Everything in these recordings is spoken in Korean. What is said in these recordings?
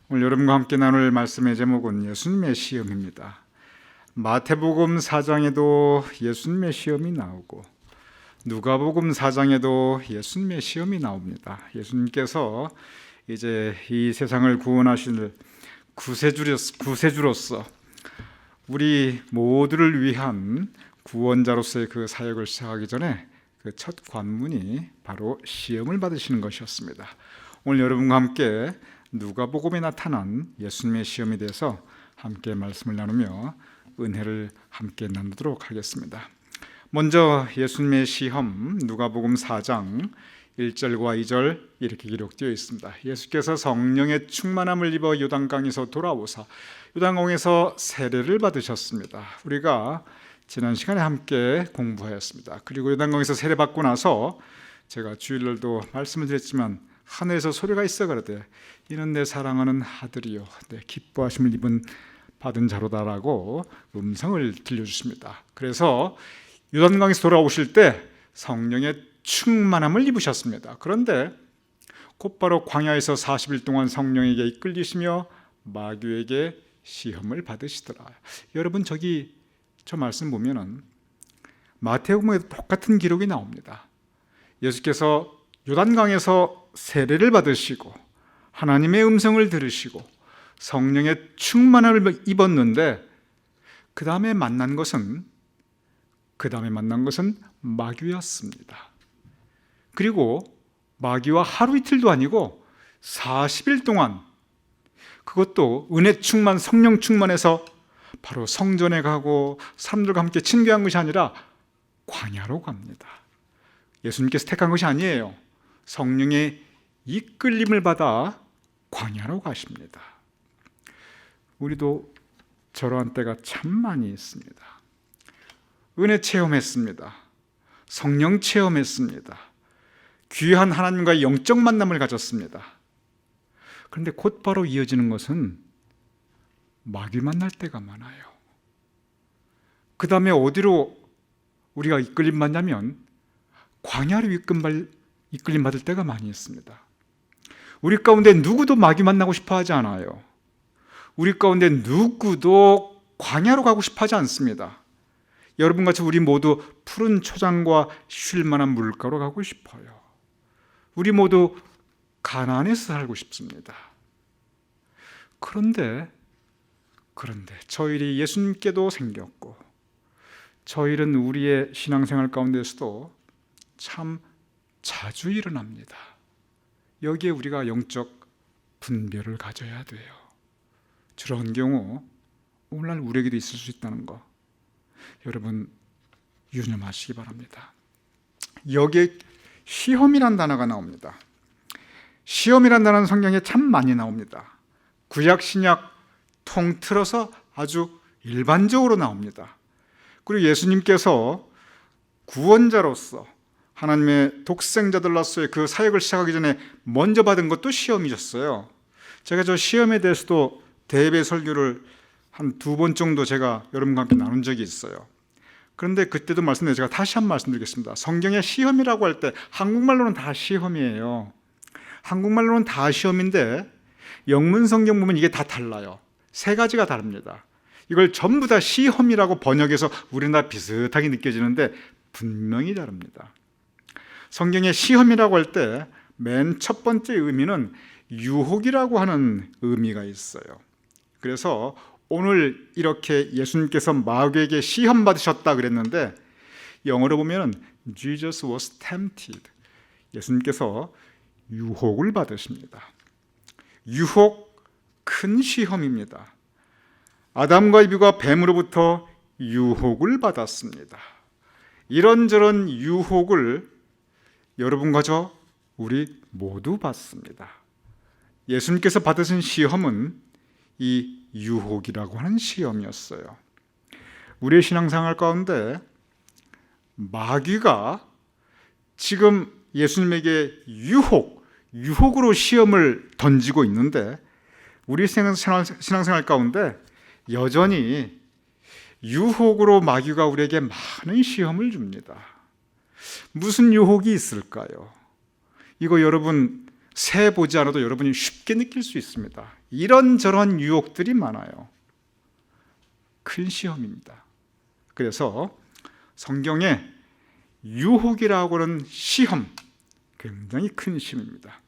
오늘 여러분과 함께 나눌 말씀의 제목은 예수님의 시험입니다. 마태복음 4장에도 예수님의 시험이 나오고 누가복음 4장에도 예수님의 시험이 나옵니다. 예수님께서 이제 이 세상을 구원하실 구세주로서 우리 모두를 위한 구원자로서의 그 사역을 시작하기 전에 그 첫 관문이 바로 시험을 받으시는 것이었습니다. 오늘 여러분과 함께 누가복음에 나타난 예수님의 시험에 대해서 함께 말씀을 나누며 은혜를 함께 나누도록 하겠습니다. 먼저 예수님의 시험 누가복음 4장 1절과 2절 이렇게 기록되어 있습니다. 예수께서 성령의 충만함을 입어 요단강에서 돌아오사 요단강에서 세례를 받으셨습니다. 우리가 지난 시간에 함께 공부하였습니다. 그리고 요단강에서 세례받고 나서 제가 주일날도 말씀을 드렸지만 하늘에서 소리가 있어 가로되 이는 내 사랑하는 아들이요 내 기뻐하심을 받은 자로다라고 음성을 들려주십니다. 그래서 요단강에서 돌아오실 때 성령의 충만함을 입으셨습니다. 그런데 곧바로 광야에서 40일 동안 성령에게 이끌리시며 마귀에게 시험을 받으시더라. 여러분 저 말씀 보면은 마태복음에도 똑같은 기록이 나옵니다. 예수께서 요단강에서 세례를 받으시고 하나님의 음성을 들으시고 성령의 충만함을 입었는데 그 다음에 만난 것은 마귀였습니다. 그리고 마귀와 하루 이틀도 아니고 40일 동안, 그것도 은혜 충만, 성령 충만해서 바로 성전에 가고 사람들과 함께 친교한 것이 아니라 광야로 갑니다. 예수님께서 택한 것이 아니에요. 성령의 이끌림을 받아 광야로 가십니다. 우리도 저러한 때가 참 많이 있습니다. 은혜 체험했습니다. 성령 체험했습니다. 귀한 하나님과의 영적 만남을 가졌습니다. 그런데 곧바로 이어지는 것은 마귀 만날 때가 많아요. 그 다음에 어디로 우리가 이끌림 받냐면 광야로 이끌림 받을 때가 많이 있습니다. 우리 가운데 누구도 마귀 만나고 싶어 하지 않아요. 우리 가운데 누구도 광야로 가고 싶어 하지 않습니다. 여러분같이 우리 모두 푸른 초장과 쉴 만한 물가로 가고 싶어요. 우리 모두 가나안에서 살고 싶습니다. 그런데 저 일이 예수님께도 생겼고 저 일은 우리의 신앙생활 가운데서도 참 자주 일어납니다. 여기에 우리가 영적 분별을 가져야 돼요. 저런 경우 오늘날 우리에게도 있을 수 있다는 거 여러분 유념하시기 바랍니다. 여기에 시험이란 단어가 나옵니다. 시험이란 단어는 성경에 참 많이 나옵니다. 구약 신약 통틀어서 아주 일반적으로 나옵니다. 그리고 예수님께서 구원자로서 하나님의 독생자들로서의 그 사역을 시작하기 전에 먼저 받은 것도 시험이셨어요. 제가 저 시험에 대해서도 대예배 설교를 한 2번 정도 제가 여러분과 함께 나눈 적이 있어요. 그런데 그때도 말씀드렸는데 제가 다시 한번 말씀드리겠습니다. 성경의 시험이라고 할 때 한국말로는 다 시험이에요. 한국말로는 다 시험인데 영문 성경 보면 이게 다 달라요. 3가지가 다릅니다. 이걸 전부 다 시험이라고 번역해서 우리나라 비슷하게 느껴지는데 분명히 다릅니다. 성경의 시험이라고 할 때 맨 첫 번째 의미는 유혹이라고 하는 의미가 있어요. 그래서 오늘 이렇게 예수님께서 마귀에게 시험 받으셨다 그랬는데 영어로 보면 Jesus was tempted. 예수님께서 유혹을 받으십니다. 유혹 큰 시험입니다. 아담과 이브가 뱀으로부터 유혹을 받았습니다. 이런저런 유혹을 여러분과 우리 모두 받습니다. 예수님께서 받으신 시험은 이 유혹이라고 하는 시험이었어요. 우리의 신앙생활 가운데 마귀가 지금 예수님에게 유혹으로 시험을 던지고 있는데 우리 신앙생활 가운데 여전히 유혹으로 마귀가 우리에게 많은 시험을 줍니다. 무슨 유혹이 있을까요? 이거 여러분 세 보지 않아도 여러분이 쉽게 느낄 수 있습니다. 이런저런 유혹들이 많아요. 큰 시험입니다. 그래서 성경에 유혹이라고 하는 시험, 굉장히 큰 시험입니다.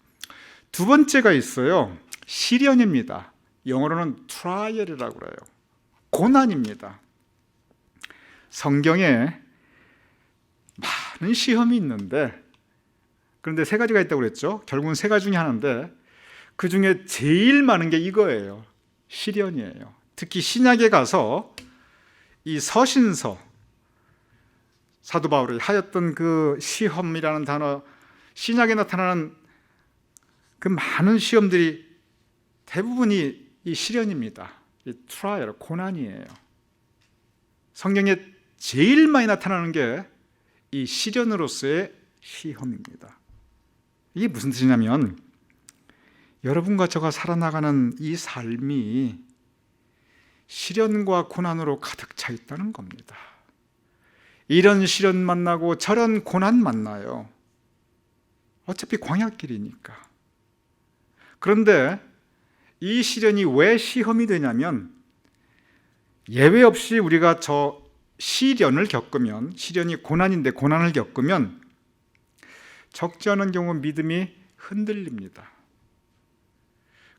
두 번째가 있어요. 시련입니다. 영어로는 트라이얼이라고 그래요. 고난입니다. 성경에 많은 시험이 있는데, 그런데 세 가지가 있다고 그랬죠. 결국은 세 가지 중에 하나인데 그 중에 제일 많은 게 이거예요. 시련이에요. 특히 신약에 가서 이 서신서, 사도 바울이 하였던 그 시험이라는 단어, 신약에 나타나는 그 많은 시험들이 대부분이 이 시련입니다. 이 트라이얼, 고난이에요. 성경에 제일 많이 나타나는 게 이 시련으로서의 시험입니다. 이게 무슨 뜻이냐면 여러분과 저가 살아나가는 이 삶이 시련과 고난으로 가득 차 있다는 겁니다. 이런 시련 만나고 저런 고난 만나요. 어차피 광야길이니까. 그런데 이 시련이 왜 시험이 되냐면 예외 없이 우리가 저 시련을 겪으면, 시련이 고난인데 고난을 겪으면 적지 않은 경우 믿음이 흔들립니다.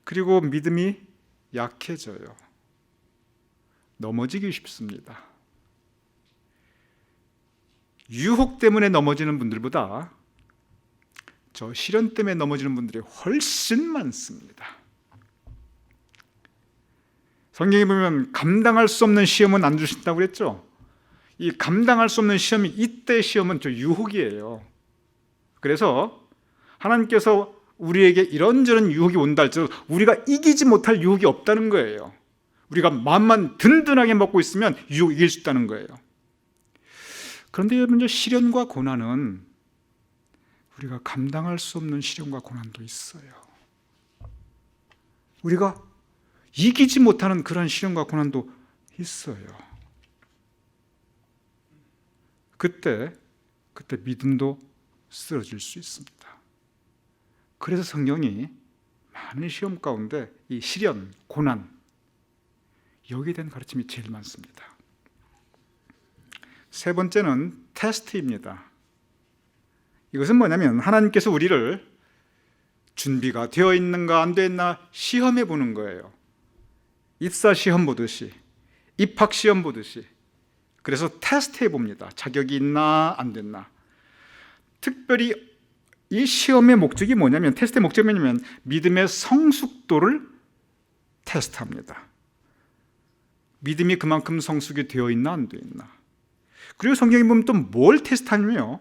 그리고 믿음이 약해져요. 넘어지기 쉽습니다. 유혹 때문에 넘어지는 분들보다 저 시련 때문에 넘어지는 분들이 훨씬 많습니다. 성경에 보면 감당할 수 없는 시험은 안 주신다고 그랬죠. 이 감당할 수 없는 시험이, 이때 시험은 저 유혹이에요. 그래서 하나님께서 우리에게 이런저런 유혹이 온다 할지라도 우리가 이기지 못할 유혹이 없다는 거예요. 우리가 마음만 든든하게 먹고 있으면 유혹 이길 수 있다는 거예요. 그런데 여러분, 시련과 고난은 우리가 감당할 수 없는 시련과 고난도 있어요. 우리가 이기지 못하는 그런 시련과 고난도 있어요. 그때 믿음도 쓰러질 수 있습니다. 그래서 성경이 많은 시험 가운데 이 시련, 고난, 여기에 대한 가르침이 제일 많습니다. 세 번째는 테스트입니다. 이것은 뭐냐면 하나님께서 우리를 준비가 되어 있는가 안 되어 있나 시험해 보는 거예요. 입사 시험 보듯이, 입학 시험 보듯이. 그래서 테스트해 봅니다. 자격이 있나 안 됐나. 특별히 이 시험의 목적이 뭐냐면, 테스트의 목적이 뭐냐면 믿음의 성숙도를 테스트합니다. 믿음이 그만큼 성숙이 되어 있나 안 되어 있나. 그리고 성경에 보면 또 뭘 테스트하냐면요,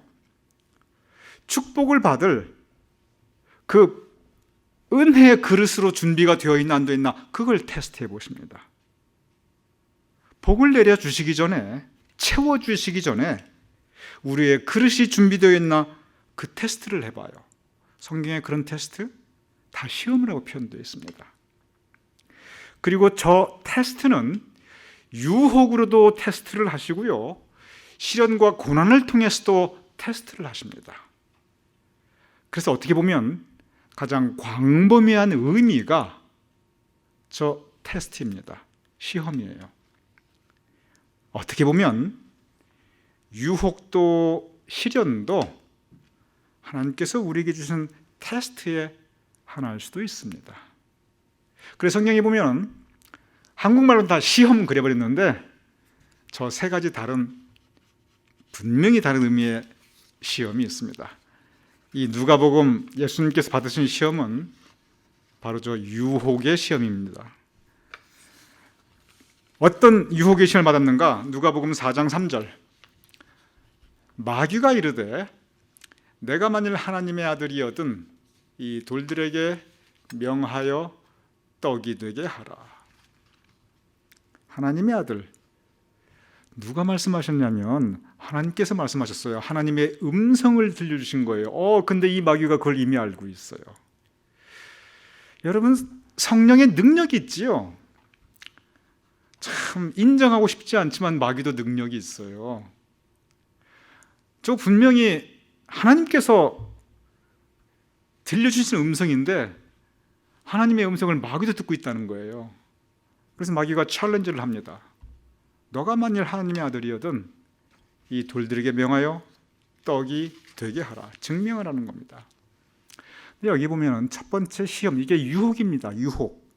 축복을 받을 그 은혜의 그릇으로 준비가 되어 있나 안 되어 있나, 그걸 테스트해 보십니다. 복을 내려주시기 전에, 채워주시기 전에 우리의 그릇이 준비되어 있나, 그 테스트를 해봐요. 성경에 그런 테스트 다 시험이라고 표현되어 있습니다. 그리고 저 테스트는 유혹으로도 테스트를 하시고요, 시련과 고난을 통해서도 테스트를 하십니다. 그래서 어떻게 보면 가장 광범위한 의미가 저 테스트입니다. 시험이에요. 어떻게 보면 유혹도 시련도 하나님께서 우리에게 주신 테스트의 하나일 수도 있습니다. 그래서 성경에 보면 한국말로는 다 시험 그려버렸는데 저 세 가지 분명히 다른 의미의 시험이 있습니다. 이 누가복음, 예수님께서 받으신 시험은 바로 저 유혹의 시험입니다. 어떤 유혹의 시험을 받았는가? 누가복음 4장 3절. 마귀가 이르되 내가 만일 하나님의 아들이거든 이 돌들에게 명하여 떡이 되게 하라. 하나님의 아들, 누가 말씀하셨냐면 하나님께서 말씀하셨어요. 하나님의 음성을 들려주신 거예요. 근데 이 마귀가 그걸 이미 알고 있어요. 여러분, 성령의 능력이 있지요. 참 인정하고 싶지 않지만 마귀도 능력이 있어요. 저 분명히 하나님께서 들려주신 음성인데 하나님의 음성을 마귀도 듣고 있다는 거예요. 그래서 마귀가 챌린지를 합니다. 너가 만일 하나님의 아들이거든 이 돌들에게 명하여 떡이 되게 하라. 증명을 하는 겁니다. 여기 보면 첫 번째 시험, 이게 유혹입니다. 유혹.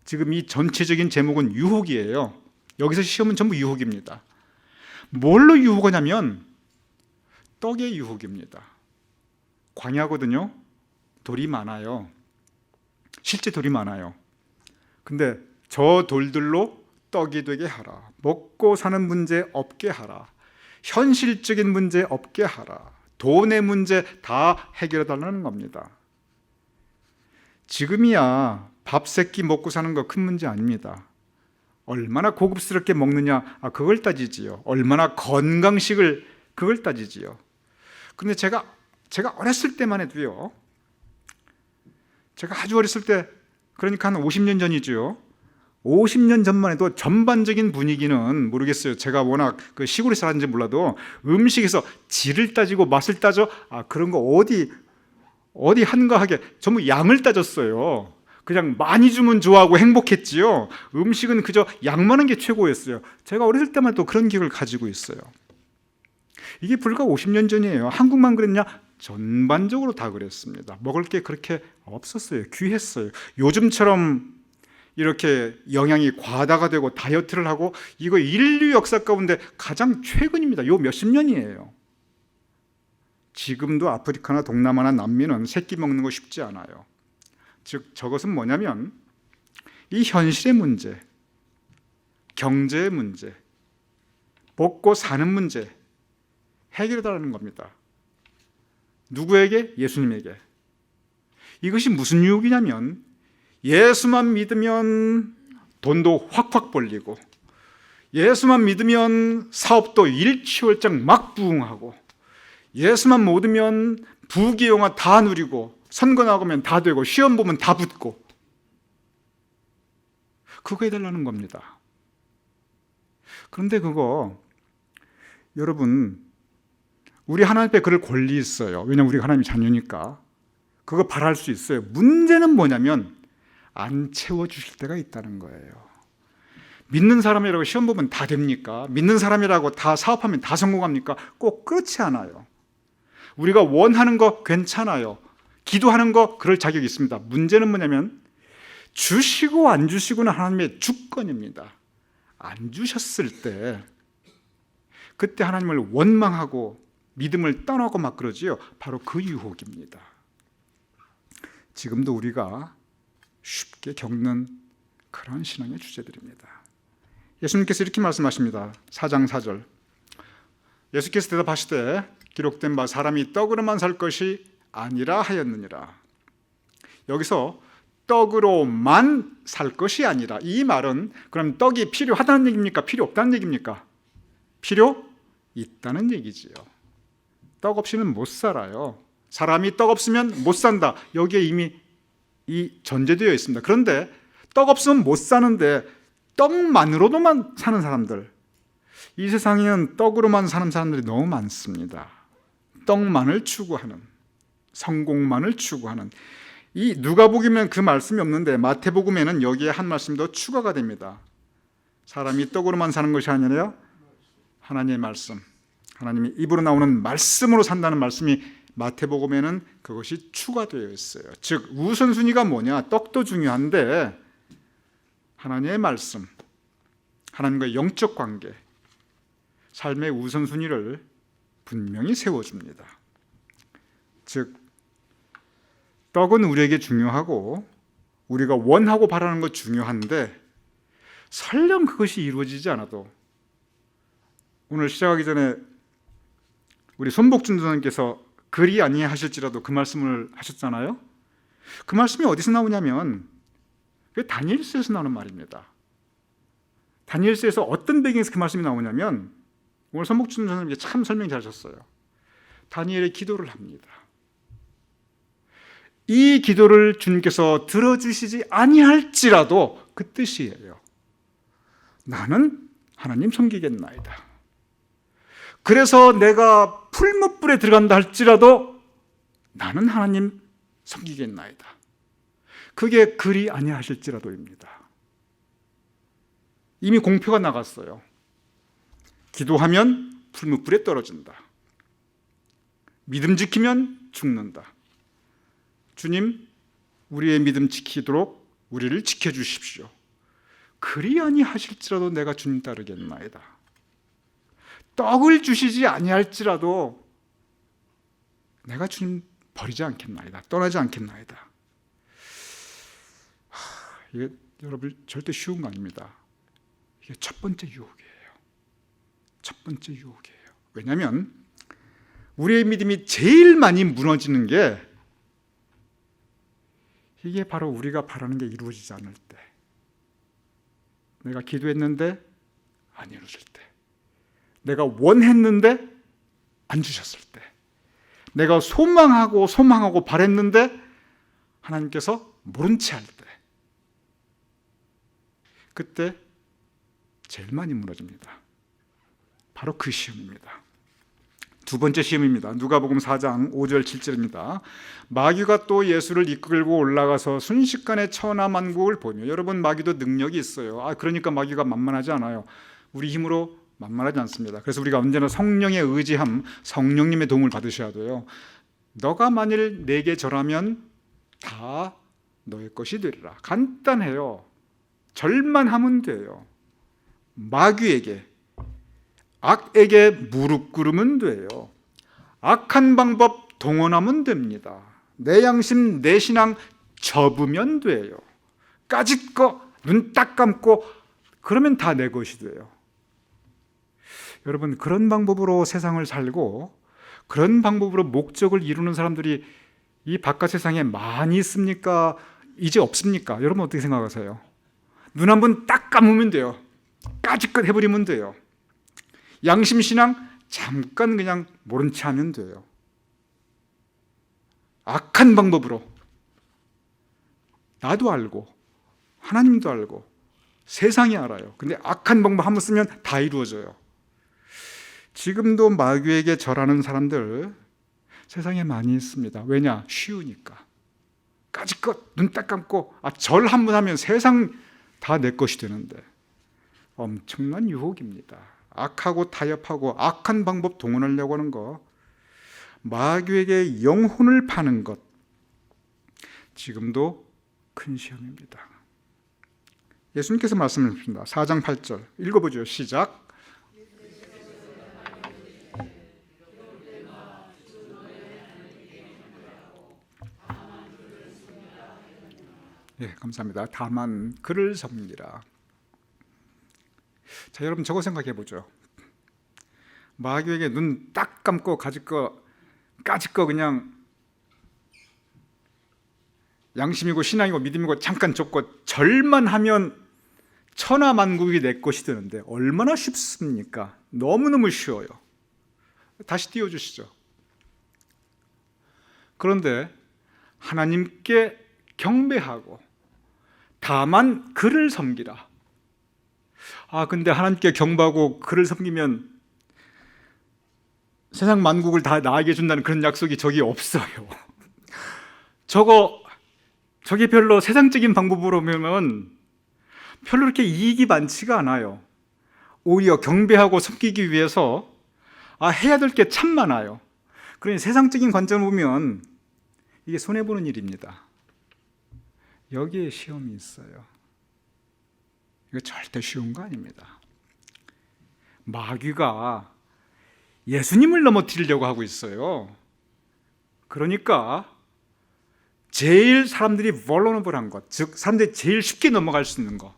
지금 이 전체적인 제목은 유혹이에요. 여기서 시험은 전부 유혹입니다. 뭘로 유혹하냐면 떡의 유혹입니다. 광야거든요. 돌이 많아요. 실제 돌이 많아요. 근데 저 돌들로 떡이 되게 하라. 먹고 사는 문제 없게 하라. 현실적인 문제 없게 하라. 돈의 문제 다 해결해 달라는 겁니다. 지금이야 밥 세 끼 먹고 사는 거 큰 문제 아닙니다. 얼마나 고급스럽게 먹느냐, 그걸 따지지요. 얼마나 건강식을, 그걸 따지지요. 근데 제가 어렸을 때만 해도요, 제가 아주 어렸을 때, 그러니까 한 50년 전이죠. 50년 전만 해도 전반적인 분위기는 모르겠어요. 제가 워낙 그 시골에 살았는지 몰라도 음식에서 질을 따지고 맛을 따져, 그런 거 어디 한가하게 전부 양을 따졌어요. 그냥 많이 주면 좋아하고 행복했지요. 음식은 그저 양 많은 게 최고였어요. 제가 어렸을 때만 또 그런 기억을 가지고 있어요. 이게 불과 50년 전이에요. 한국만 그랬냐? 전반적으로 다 그랬습니다. 먹을 게 그렇게 없었어요. 귀했어요. 요즘처럼 이렇게 영양이 과다가 되고 다이어트를 하고, 이거 인류 역사 가운데 가장 최근입니다. 요 몇십 년이에요. 지금도 아프리카나 동남아나 남미는 새끼 먹는 거 쉽지 않아요. 즉 저것은 뭐냐면 이 현실의 문제, 경제의 문제, 먹고 사는 문제 해결해달라는 겁니다. 누구에게? 예수님에게. 이것이 무슨 유혹이냐면 예수만 믿으면 돈도 확확 벌리고, 예수만 믿으면 사업도 일취월장 막 부흥하고, 예수만 믿으면 부귀영화 다 누리고, 선거 나가면 다 되고, 시험 보면 다 붙고, 그거 해달라는 겁니다. 그런데 그거 여러분, 우리 하나님 앞에 그럴 권리 있어요. 왜냐하면 우리가 하나님의 자녀니까 그거 바랄 수 있어요. 문제는 뭐냐면 안 채워주실 때가 있다는 거예요. 믿는 사람이라고 시험 보면 다 됩니까? 믿는 사람이라고 다 사업하면 다 성공합니까? 꼭 그렇지 않아요. 우리가 원하는 거 괜찮아요. 기도하는 거 그럴 자격이 있습니다. 문제는 뭐냐면 주시고 안 주시고는 하나님의 주권입니다. 안 주셨을 때 그때 하나님을 원망하고 믿음을 떠나고 막 그러지요. 바로 그 유혹입니다. 지금도 우리가 쉽게 겪는 그런 신앙의 주제들입니다. 예수님께서 이렇게 말씀하십니다. 4장 4절. 예수께서 대답하시되 기록된 바 사람이 떡으로만 살 것이 아니라 하였느니라. 여기서 떡으로만 살 것이 아니라, 이 말은 그럼 떡이 필요하다는 얘기입니까? 필요 없다는 얘기입니까? 필요 있다는 얘기지요. 떡 없이는 못 살아요. 사람이 떡 없으면 못 산다. 여기에 이미 이 전제되어 있습니다. 그런데 떡 없으면 못 사는데 떡만으로도만 사는 사람들, 이 세상에는 떡으로만 사는 사람들이 너무 많습니다. 떡만을 추구하는, 성공만을 추구하는. 이 누가복음에는 그 말씀이 없는데 마태복음에는 여기에 한 말씀이 더 추가가 됩니다. 사람이 떡으로만 사는 것이 아니라 하나님의 말씀, 하나님의 입으로 나오는 말씀으로 산다는 말씀이 마태복음에는 그것이 추가되어 있어요. 즉 우선순위가 뭐냐? 떡도 중요한데 하나님의 말씀, 하나님과의 영적 관계, 삶의 우선순위를 분명히 세워줍니다. 즉 떡은 우리에게 중요하고 우리가 원하고 바라는 것 중요한데, 설령 그것이 이루어지지 않아도, 오늘 시작하기 전에 우리 손복준 선생님께서 그리 아니하실지라도 그 말씀을 하셨잖아요. 그 말씀이 어디서 나오냐면 다니엘서에서 나오는 말입니다. 다니엘서에서 어떤 배경에서 그 말씀이 나오냐면, 오늘 손복준 선생님께 참 설명 잘하셨어요. 다니엘의 기도를 합니다. 이 기도를 주님께서 들어주시지 아니할지라도 그 뜻이에요. 나는 하나님 섬기겠나이다. 그래서 내가 풀무불에 들어간다 할지라도 나는 하나님 섬기겠나이다. 그게 그리 아니하실지라도입니다. 이미 공표가 나갔어요. 기도하면 풀무불에 떨어진다. 믿음 지키면 죽는다. 주님, 우리의 믿음 지키도록 우리를 지켜주십시오. 그리 아니하실지라도 내가 주님 따르겠나이다. 떡을 주시지 아니할지라도 내가 주님 버리지 않겠나이다. 떠나지 않겠나이다. 이게 여러분 절대 쉬운 거 아닙니다. 이게 첫 번째 유혹이에요. 첫 번째 유혹이에요. 왜냐하면 우리의 믿음이 제일 많이 무너지는 게 이게 바로 우리가 바라는 게 이루어지지 않을 때, 내가 기도했는데 안 이루어질 때, 내가 원했는데 안 주셨을 때, 내가 소망하고 바랬는데 하나님께서 모른 채 할 때, 그때 제일 많이 무너집니다. 바로 그 시험입니다. 두 번째 시험입니다. 누가복음 4장 5절 7절입니다. 마귀가 또 예수를 이끌고 올라가서 순식간에 천하만국을 보며, 여러분 마귀도 능력이 있어요. 그러니까 마귀가 만만하지 않아요. 우리 힘으로 만만하지 않습니다. 그래서 우리가 언제나 성령의 의지함, 성령님의 도움을 받으셔야 돼요. 너가 만일 내게 절하면 다 너의 것이 되리라. 간단해요. 절만 하면 돼요. 마귀에게, 악에게 무릎 꿇으면 돼요. 악한 방법 동원하면 됩니다. 내 양심, 내 신앙 접으면 돼요. 까짓거 눈 딱 감고 그러면 다 내 것이 돼요. 여러분, 그런 방법으로 세상을 살고 그런 방법으로 목적을 이루는 사람들이 이 바깥 세상에 많이 있습니까? 이제 없습니까? 여러분 어떻게 생각하세요? 눈 한 번 딱 감으면 돼요. 까짓것 해버리면 돼요. 양심신앙 잠깐 그냥 모른 체 하면 돼요. 악한 방법으로 나도 알고 하나님도 알고 세상이 알아요. 근데 악한 방법 한번 쓰면 다 이루어져요. 지금도 마귀에게 절하는 사람들 세상에 많이 있습니다. 왜냐? 쉬우니까. 까짓것 눈 딱 감고 절 한 번 하면 세상 다 내 것이 되는데, 엄청난 유혹입니다. 악하고 타협하고 악한 방법 동원하려고 하는 거, 마귀에게 영혼을 파는 것, 지금도 큰 시험입니다. 예수님께서 말씀하십니다. 4장 8절 읽어보죠. 시작. 예, 감사합니다. 다만 그를 섬기라. 자, 여러분 저거 생각해 보죠. 마귀에게 눈 딱 감고 까짓거 그냥 양심이고 신앙이고 믿음이고 잠깐 좁고 절만 하면 천하만국이 내 것이 되는데 얼마나 쉽습니까? 너무너무 쉬워요. 다시 띄워주시죠. 그런데 하나님께 경배하고 다만 그를 섬기라. 근데 하나님께 경배하고 그를 섬기면 세상 만국을 다 나에게 준다는 그런 약속이 저기 없어요. 저게 별로 세상적인 방법으로 보면 별로 그렇게 이익이 많지가 않아요. 오히려 경배하고 섬기기 위해서 해야 될 게 참 많아요. 그러니 세상적인 관점을 보면 이게 손해보는 일입니다. 여기에 시험이 있어요. 이거 절대 쉬운 거 아닙니다. 마귀가 예수님을 넘어뜨리려고 하고 있어요. 그러니까 제일 사람들이 vulnerable한 것, 즉 사람들이 제일 쉽게 넘어갈 수 있는 것,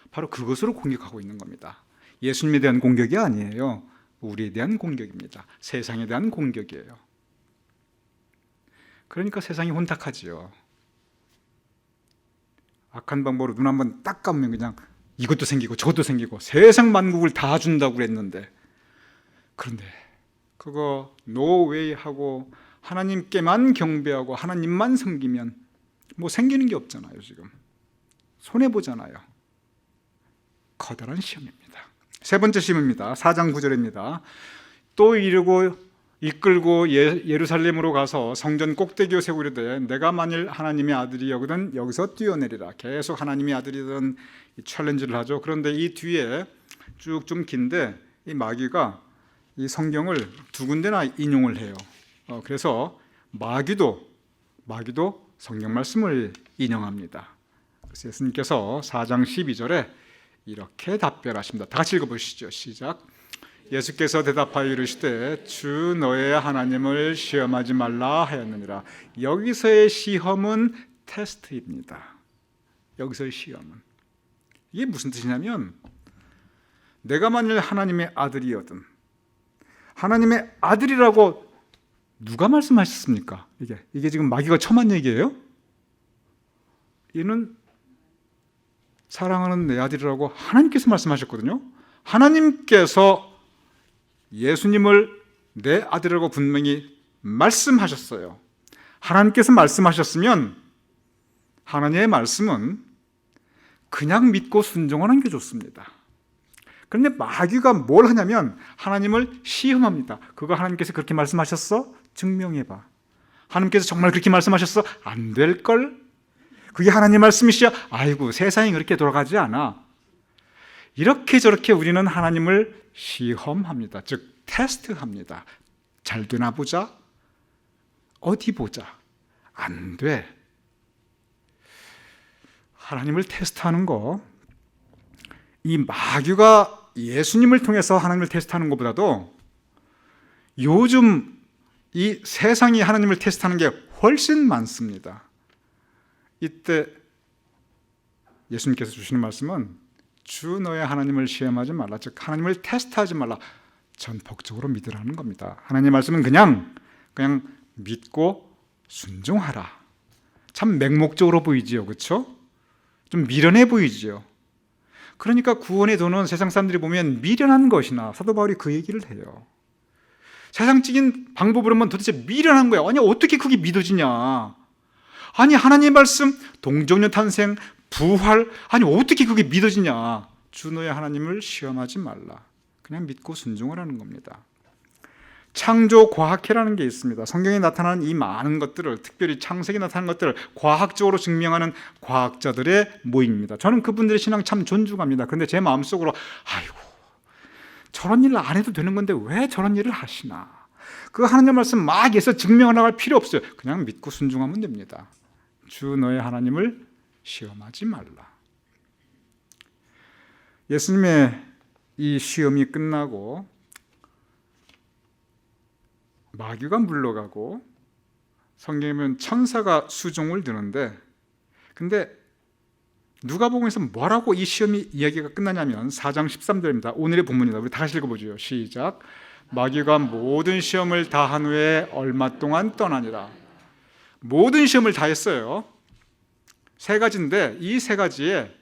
바로 그것으로 공격하고 있는 겁니다. 예수님에 대한 공격이 아니에요. 우리에 대한 공격입니다. 세상에 대한 공격이에요. 그러니까 세상이 혼탁하지요. 악한 방법으로 눈 한번 딱 감으면 그냥 이것도 생기고 저것도 생기고 세상 만국을 다 준다고 그랬는데, 그런데 그거 no way 하고 하나님께만 경배하고 하나님만 섬기면 뭐 생기는 게 없잖아요. 지금 손해보잖아요. 커다란 시험입니다. 세 번째 시험입니다. 4장 9절입니다. 또 이끌고 예루살렘으로 가서 성전 꼭대기에 세우려되 내가 만일 하나님의 아들이거든 여기서 뛰어내리라. 계속 하나님의 아들이든 챌린지를 하죠. 그런데 이 뒤에 쭉 좀 긴데 이 마귀가 이 성경을 두 군데나 인용을 해요. 그래서 마귀도 성경 말씀을 인용합니다. 그래서 예수님께서 4장 12절에 이렇게 답변하십니다. 다 같이 읽어보시죠. 시작. 예수께서 대답하여 이르시되 주 너의 하나님을 시험하지 말라 하였느니라. 여기서의 시험은 테스트입니다. 여기서의 시험은 이게 무슨 뜻이냐면 내가 만일 하나님의 아들이거든, 하나님의 아들이라고 누가 말씀하셨습니까? 이게 지금 마귀가 처음 한 얘기예요? 이는 사랑하는 내 아들이라고 하나님께서 말씀하셨거든요. 하나님께서 예수님을 내 아들이라고 분명히 말씀하셨어요. 하나님께서 말씀하셨으면 하나님의 말씀은 그냥 믿고 순종하는 게 좋습니다. 그런데 마귀가 뭘 하냐면 하나님을 시험합니다. 그거 하나님께서 그렇게 말씀하셨어? 증명해봐. 하나님께서 정말 그렇게 말씀하셨어? 안 될걸? 그게 하나님 말씀이시야? 아이고 세상이 그렇게 돌아가지 않아. 이렇게 저렇게 우리는 하나님을 시험합니다. 즉 테스트합니다. 잘 되나 보자? 어디 보자? 안 돼. 하나님을 테스트하는 거, 이 마귀가 예수님을 통해서 하나님을 테스트하는 것보다도 요즘 이 세상이 하나님을 테스트하는 게 훨씬 많습니다. 이때 예수님께서 주시는 말씀은 주 너의 하나님을 시험하지 말라, 즉 하나님을 테스트하지 말라, 전폭적으로 믿으라는 겁니다. 하나님의 말씀은 그냥 믿고 순종하라. 참 맹목적으로 보이지요, 그렇죠? 좀 미련해 보이지요. 그러니까 구원의 도는 세상 사람들이 보면 미련한 것이나, 사도 바울이 그 얘기를 해요. 세상적인 방법으로 보면 도대체 미련한 거야. 아니 어떻게 그게 믿어지냐? 아니 하나님의 말씀, 동정녀 탄생, 부활, 아니 어떻게 그게 믿어지냐? 주 너의 하나님을 시험하지 말라. 그냥 믿고 순종하라는 겁니다. 창조 과학회라는 게 있습니다. 성경에 나타나는 이 많은 것들을, 특별히 창세기에 나타나는 것들을 과학적으로 증명하는 과학자들의 모임입니다. 저는 그분들의 신앙 참 존중합니다. 그런데 제 마음속으로 아이고 저런 일을 안 해도 되는 건데 왜 저런 일을 하시나? 그 하나님 말씀 막 해서 증명해 나갈 필요 없어요. 그냥 믿고 순종하면 됩니다. 주 너의 하나님을 시험하지 말라. 예수님의 이 시험이 끝나고 마귀가 물러가고 성경에 보면 천사가 수종을 드는데, 근데 누가복음에서 뭐라고 이 시험이 이야기가 끝나냐면 4장 13절입니다. 오늘의 본문이다. 우리 다시 읽어보죠. 시작. 마귀가 모든 시험을 다 한 후에 얼마 동안 떠나니라. 모든 시험을 다 했어요. 세 가지인데 이 세 가지에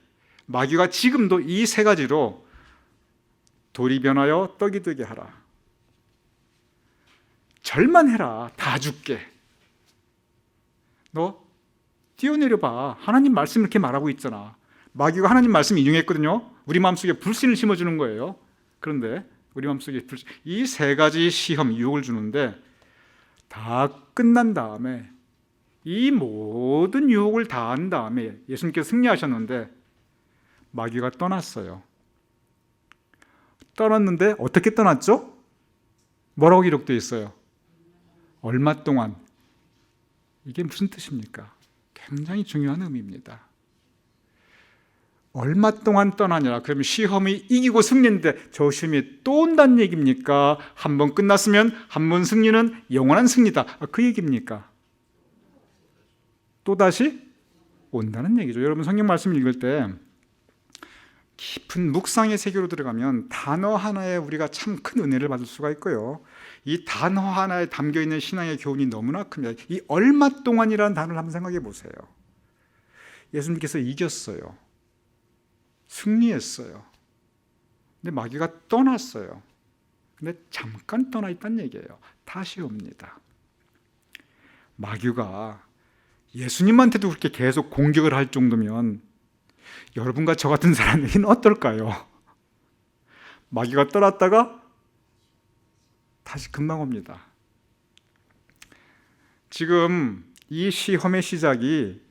마귀가 지금도 이 세 가지로 돌이 변하여 떡이 되게 하라. 절만 해라. 다 줄게. 너 뛰어내려봐. 하나님 말씀 이렇게 말하고 있잖아. 마귀가 하나님 말씀 인용했거든요. 우리 마음속에 불신을 심어주는 거예요. 그런데 우리 마음속에 이 세 가지 시험, 유혹을 주는데 다 끝난 다음에, 이 모든 유혹을 다 한 다음에 예수님께서 승리하셨는데 마귀가 떠났어요. 떠났는데 어떻게 떠났죠? 뭐라고 기록되어 있어요? 얼마 동안. 이게 무슨 뜻입니까? 굉장히 중요한 의미입니다. 얼마 동안 떠나냐? 그러면 시험이 이기고 승리인데 저 시험이 또 온다는 얘기입니까? 한 번 끝났으면 한 번 승리는 영원한 승리다. 그 얘기입니까? 또다시 온다는 얘기죠. 여러분 성경 말씀 읽을 때 깊은 묵상의 세계로 들어가면 단어 하나에 우리가 참 큰 은혜를 받을 수가 있고요. 이 단어 하나에 담겨있는 신앙의 교훈이 너무나 큽니다. 이 얼마 동안이라는 단어를 한번 생각해 보세요. 예수님께서 이겼어요. 승리했어요. 근데 마귀가 떠났어요. 근데 잠깐 떠나 있다는 얘기예요. 다시 옵니다. 마귀가 예수님한테도 그렇게 계속 공격을 할 정도면 여러분과 저 같은 사람에게는 어떨까요? 마귀가 떠났다가 다시 금방 옵니다. 지금 이 시험의 시작이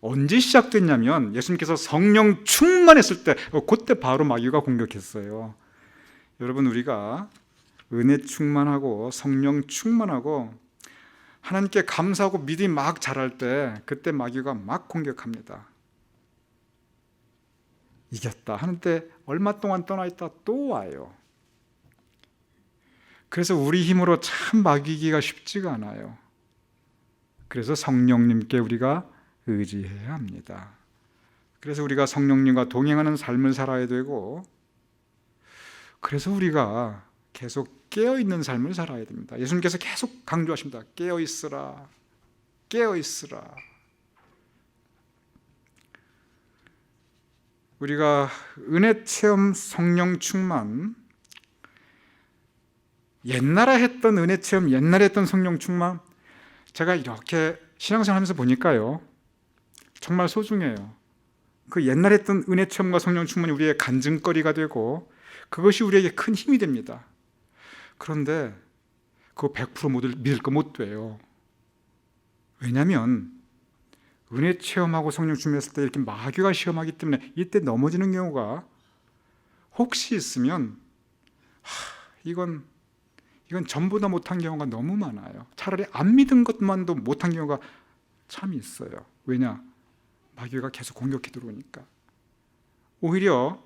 언제 시작됐냐면 예수님께서 성령 충만했을 때 그때 바로 마귀가 공격했어요. 여러분, 우리가 은혜 충만하고 성령 충만하고 하나님께 감사하고 믿음이 막 자랄 때 그때 마귀가 막 공격합니다. 이겼다 하는데 얼마 동안 떠나 있다 또 와요. 그래서 우리 힘으로 참 마귀기가 쉽지가 않아요. 그래서 성령님께 우리가 의지해야 합니다. 그래서 우리가 성령님과 동행하는 삶을 살아야 되고, 그래서 우리가 계속 깨어있는 삶을 살아야 됩니다. 예수님께서 계속 강조하십니다. 깨어있으라, 깨어있으라. 우리가 은혜 체험, 성령 충만, 옛날에 했던 은혜 체험, 옛날에 했던 성령 충만, 제가 이렇게 신앙생활 하면서 보니까요, 정말 소중해요. 그 옛날에 했던 은혜 체험과 성령 충만이 우리의 간증거리가 되고 그것이 우리에게 큰 힘이 됩니다. 그런데 그거 100% 믿을 거 못 돼요. 왜냐하면 은혜 체험하고 성령 충만했을 때 이렇게 마귀가 시험하기 때문에 이때 넘어지는 경우가 혹시 있으면 이건 전부 다 못한 경우가 너무 많아요. 차라리 안 믿은 것만도 못한 경우가 참 있어요. 왜냐? 마귀가 계속 공격해 들어오니까. 오히려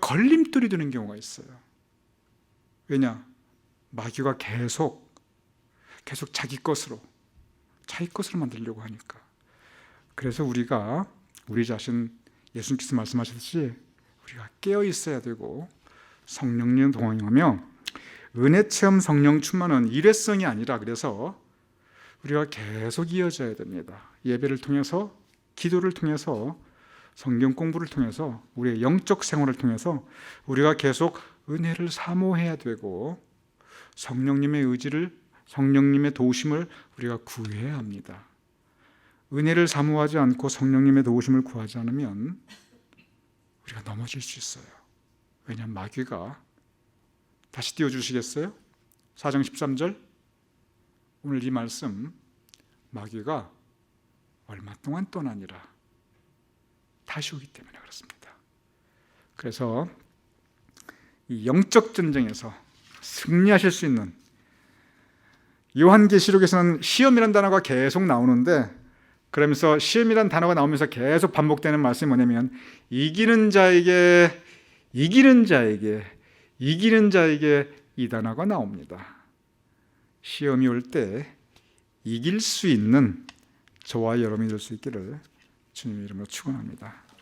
걸림돌이 되는 경우가 있어요. 왜냐? 마귀가 계속 자기 것으로 만들려고 하니까. 그래서 우리가 우리 자신, 예수님께서 말씀하셨듯이 우리가 깨어 있어야 되고 성령님 동행하며, 은혜 체험 성령 충만은 일회성이 아니라 그래서 우리가 계속 이어져야 됩니다. 예배를 통해서, 기도를 통해서, 성경 공부를 통해서, 우리의 영적 생활을 통해서 우리가 계속 은혜를 사모해야 되고 성령님의 의지를, 성령님의 도우심을 우리가 구해야 합니다. 은혜를 사모하지 않고 성령님의 도우심을 구하지 않으면 우리가 넘어질 수 있어요. 왜냐하면 마귀가, 다시 띄워주시겠어요? 4장 13절. 오늘 이 말씀, 마귀가 얼마 동안 떠나니라. 다시 오기 때문에 그렇습니다. 그래서 이 영적 전쟁에서 승리하실 수 있는, 요한계시록에서는 시험이라는 단어가 계속 나오는데, 그러면서 시험이라는 단어가 나오면서 계속 반복되는 말씀이 뭐냐면 이기는 자에게 이 단어가 나옵니다. 시험이 올 때 이길 수 있는 저와 여러분이 될 수 있기를 주님의 이름으로 축원합니다.